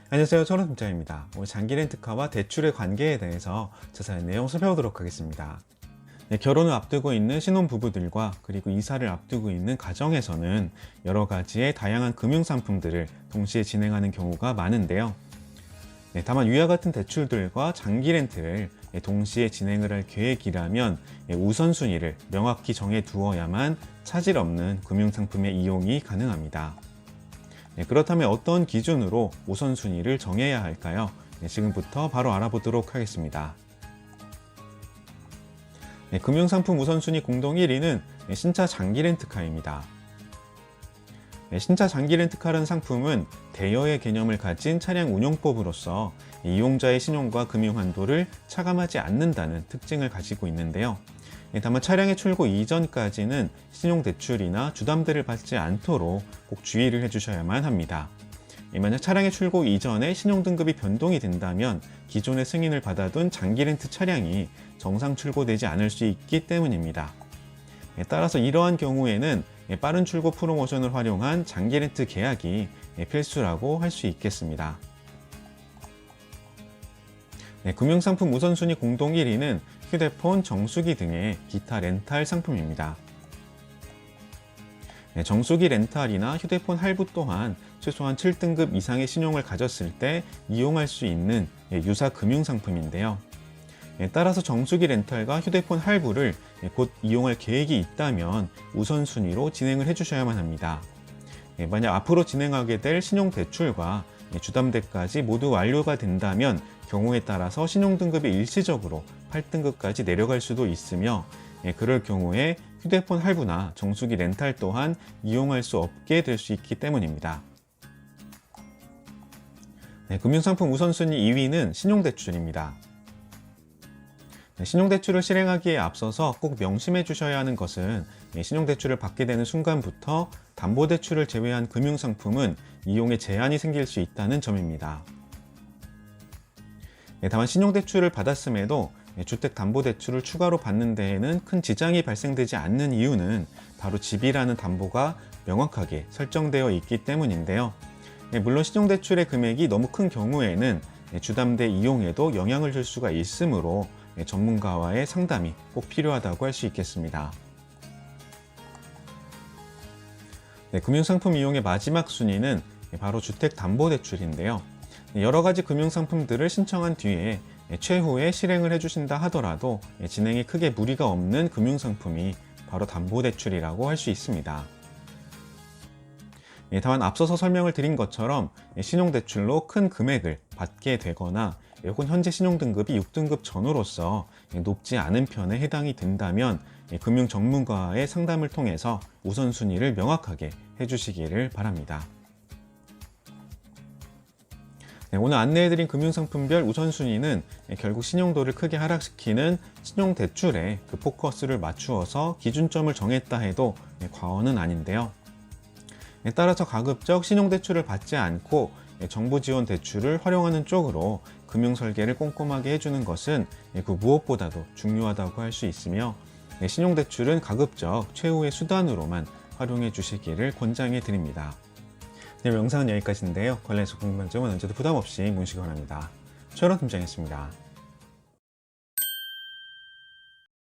안녕하세요. 철원팀장입니다. 오늘 장기 렌트카와 대출의 관계에 대해서 자세한 내용 살펴보도록 하겠습니다. 네, 결혼을 앞두고 있는 신혼부부들과 그리고 이사를 앞두고 있는 가정에서는 여러 가지의 다양한 금융상품들을 동시에 진행하는 경우가 많은데요. 네, 다만 위와 같은 대출들과 장기 렌트를 동시에 진행을 할 계획이라면 우선순위를 명확히 정해 두어야만 차질 없는 금융상품의 이용이 가능합니다. 네, 그렇다면 어떤 기준으로 우선순위를 정해야 할까요? 네, 지금부터 바로 알아보도록 하겠습니다. 네, 금융상품 우선순위 공동 1위는 신차 장기 렌트카입니다. 네, 신차 장기 렌트카라는 상품은 대여의 개념을 가진 차량 운용법으로서 이용자의 신용과 금융 한도를 차감하지 않는다는 특징을 가지고 있는데요. 다만 차량의 출고 이전까지는 신용대출이나 주담대를 받지 않도록 꼭 주의를 해주셔야만 합니다. 만약 차량의 출고 이전에 신용등급이 변동이 된다면 기존의 승인을 받아둔 장기 렌트 차량이 정상 출고되지 않을 수 있기 때문입니다. 따라서 이러한 경우에는 빠른 출고 프로모션을 활용한 장기 렌트 계약이 필수라고 할 수 있겠습니다. 금융상품 우선순위 공동 1위는 휴대폰, 정수기 등의 기타 렌탈 상품입니다. 정수기 렌탈이나 휴대폰 할부 또한 최소한 7등급 이상의 신용을 가졌을 때 이용할 수 있는 유사 금융상품인데요. 따라서 정수기 렌탈과 휴대폰 할부를 곧 이용할 계획이 있다면 우선순위로 진행을 해주셔야만 합니다. 만약 앞으로 진행하게 될 신용대출과 주담대까지 모두 완료가 된다면 경우에 따라서 신용등급이 일시적으로 8등급까지 내려갈 수도 있으며 그럴 경우에 휴대폰 할부나 정수기 렌탈 또한 이용할 수 없게 될 수 있기 때문입니다. 금융상품 우선순위 2위는 신용대출입니다. 신용대출을 실행하기에 앞서서 꼭 명심해 주셔야 하는 것은 신용대출을 받게 되는 순간부터 담보대출을 제외한 금융상품은 이용에 제한이 생길 수 있다는 점입니다. 다만 신용대출을 받았음에도 주택담보대출을 추가로 받는 데에는 큰 지장이 발생되지 않는 이유는 바로 집이라는 담보가 명확하게 설정되어 있기 때문인데요. 물론 신용대출의 금액이 너무 큰 경우에는 주담대 이용에도 영향을 줄 수가 있으므로 전문가와의 상담이 꼭 필요하다고 할 수 있겠습니다. 금융상품 이용의 마지막 순위는 바로 주택담보대출인데요. 여러 가지 금융상품들을 신청한 뒤에 최후에 실행을 해주신다 하더라도 진행에 크게 무리가 없는 금융상품이 바로 담보대출이라고 할 수 있습니다. 다만 앞서서 설명을 드린 것처럼 신용대출로 큰 금액을 받게 되거나 혹은 현재 신용등급이 6등급 전후로서 높지 않은 편에 해당이 된다면 금융 전문가의 상담을 통해서 우선순위를 명확하게 해주시기를 바랍니다. 오늘 안내해드린 금융상품별 우선순위는 결국 신용도를 크게 하락시키는 신용대출에 그 포커스를 맞추어서 기준점을 정했다 해도 과언은 아닌데요. 따라서 가급적 신용대출을 받지 않고 정부 지원 대출을 활용하는 쪽으로 금융설계를 꼼꼼하게 해주는 것은 그 무엇보다도 중요하다고 할 수 있으며 신용대출은 가급적 최후의 수단으로만 활용해 주시기를 권장해 드립니다. 네, 영상은 여기까지인데요. 관련해서 궁금한 점은 언제도 부담 없이 문의시기 바랍니다. 최원호 팀장이었습니다.